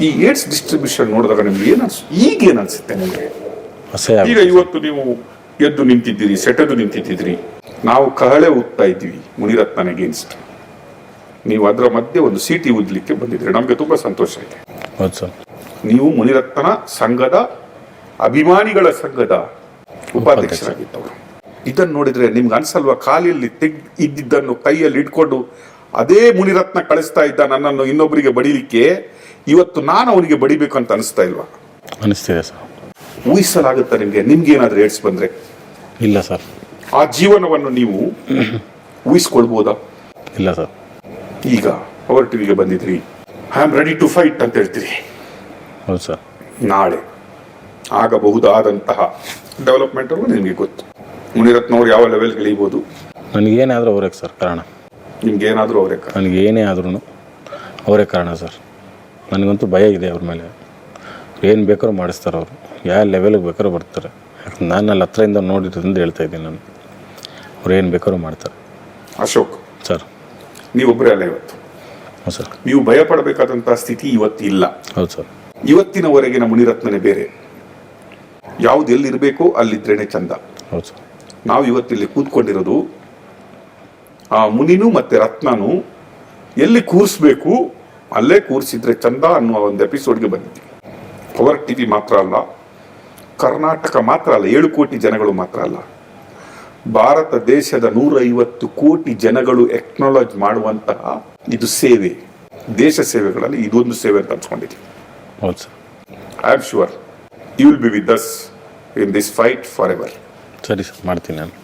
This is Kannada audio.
ಈ ಏಡ್ಸ್ ಡಿಸ್ಟ್ರಿಬ್ಯೂಷನ್ ನೋಡಿದಾಗ ನಿಮ್ಗೆ ಈಗ ಏನ್ ಅನ್ಸುತ್ತೆ ನಿಮಗೆ? ಈಗ ಇವತ್ತು ನೀವು ಎದ್ದು ನಿಂತಿದ್ದೀರಿ, ಸೆಟೆದು ನಿಂತಿದ್ದೀರಿ, ನಾವು ಕಹಳೆ ಊದ್ತಾ ಇದ್ದೀವಿ ಮುನಿರತ್ನ ಅಗೇನ್ಸ್ಟ್. ನೀವು ಅದರ ಮಧ್ಯೆ ಒಂದು ಸೀಟಿ ಊದ್ಲಿಕ್ಕೆ ಬಂದಿದ್ರಿ, ನಮ್ಗೆ ತುಂಬಾ ಸಂತೋಷ ಇದೆ. ನೀವು ಮುನಿರತ್ನ ಸಂಘದ ಅಭಿಮಾನಿಗಳ ಸಂಘದ ಉಪಾಧ್ಯಕ್ಷರಾಗಿದ್ದವರು. ಇದನ್ನು ನೋಡಿದ್ರೆ ನಿಮ್ಗೆ ಅನ್ಸಲ್ವಾ, ಕಾಲಿಯಲ್ಲಿ ಇದ್ದಿದ್ದನ್ನು ಕೈಯಲ್ಲಿ ಇಟ್ಕೊಂಡು ಅದೇ ಮುನಿರತ್ನ ಕಳಿಸ್ತಾ ಇದ್ದ ನನ್ನನ್ನು ಇನ್ನೊಬ್ಬರಿಗೆ ಬಡಿಲಿಕ್ಕೆ, ಇವತ್ತು ನಾನು ಅವನಿಗೆ ಬಡಿಬೇಕು ಅಂತ ಅನಿಸ್ತಾ ಇಲ್ವಾ? ಅನಿಸ್ತಿದೆ ಸರ್. ಊಹಿಸಲಾಗುತ್ತಾ ನಿಮ್ಗೆ ಏನಾದ್ರೂ ಏಡ್ಸ್ ಬಂದ್ರೆ? ಇಲ್ಲ ಸರ್. ಆ ಜೀವನವನ್ನು ನೀವು ಊಹಿಸ್ಕೊಳ್ಬೋದಾ? ಇಲ್ಲ ಸರ್. ಈಗ ಪವರ್ ಟಿವಿಗೆ ಬಂದಿದ್ರಿ, I am ready to fight ಅಂತ ಹೇಳ್ತೀರಿ. ಹೌದು ಸರ್. ನಾಳೆ ಆಗಬಹುದಾದಂತಹ ಡೆವಲಪ್ಮೆಂಟ್ ನಿಮಗೆ ಗೊತ್ತು. ಮುನಿರತ್ನ ಅವ್ರು ಯಾವ ಲೆವೆಲ್ಗೆ ಇಳಿಬೋದು? ನನಗೇನಾದರೂ ಅವರೇ ಸರ್ ಕಾರಣ. ನಿಮ್ಗೇನಾದರೂ ಅವರೇ ಕಾರಣ? ನನಗೇನೇ ಆದ್ರೂ ಅವರೇ ಕಾರಣ ಸರ್. ನನಗಂತೂ ಭಯ ಇದೆ ಅವ್ರ ಮೇಲೆ. ಏನು ಬೇಕಾದ್ರೂ ಮಾಡಿಸ್ತಾರೆ ಅವರು, ಯಾವ ಲೆವೆಲ್ಗೆ ಬೇಕಾದ್ರೂ ಬರ್ತಾರೆ. ಯಾಕಂದ್ರೆ ನಾನು ಅಲ್ಲಿ ಹತ್ರದಿಂದ ನೋಡಿರೋದ್ರಿಂದ ಹೇಳ್ತಾ ಇದ್ದೀನಿ. ನಾನು ಅವ್ರು ಏನು ಬೇಕಾದ್ರೂ ಮಾಡ್ತಾರೆ. ಅಶೋಕ್ ಸರ್, ನೀವೊಬ್ಬರೇ ಅಲ್ಲ ಇವತ್ತು. ಹೌದು ಸರ್. ನೀವು ಭಯ ಪಡಬೇಕಾದಂತಹ ಸ್ಥಿತಿ ಇವತ್ತು ಇಲ್ಲ. ಹೌದು ಸರ್. ಇವತ್ತಿನವರೆಗಿನ ಮುನಿರತ್ನನೇ ಬೇರೆ. ಯಾವ್ದು ಎಲ್ಲಿರಬೇಕು ಅಲ್ಲಿದ್ರೇನೆ ಚಂದ. ಹೌದು ಸರ್. ನಾವು ಇವತ್ತಿಲ್ಲಿ ಕೂತ್ಕೊಂಡಿರೋದು ಆ ಮುನಿನೂ ಮತ್ತೆ ರತ್ನನು ಎಲ್ಲಿ ಕೂರಿಸ್ಬೇಕು ಅಲ್ಲೇ ಕೂರಿಸಿದ್ರೆ ಚಂದ ಅನ್ನುವ ಒಂದು ಎಪಿಸೋಡ್ಗೆ ಬಂದಿದ್ದೀವಿ. ಪವರ್ ಟಿವಿ ಮಾತ್ರ ಅಲ್ಲ, ಕರ್ನಾಟಕ ಮಾತ್ರ ಅಲ್ಲ, 7 ಕೋಟಿ ಜನಗಳು ಮಾತ್ರ ಅಲ್ಲ, ಭಾರತ ದೇಶದ 150 ಕೋಟಿ ಜನಗಳು ಎಕ್ನಾಲಜ್ ಮಾಡುವಂತಹ ಇದು ಸೇವೆ. ದೇಶ ಸೇವೆಗಳಲ್ಲಿ ಇದೊಂದು ಸೇವೆ ಅಂತ ಅನ್ಸ್ಕೊಂಡಿದ್ದೀವಿ. ಹೌದು sir. I am sure you will be with us in this fight forever. ಸರಿ ಸರ್, ಮಾಡ್ತೀನಿ ನಾನು.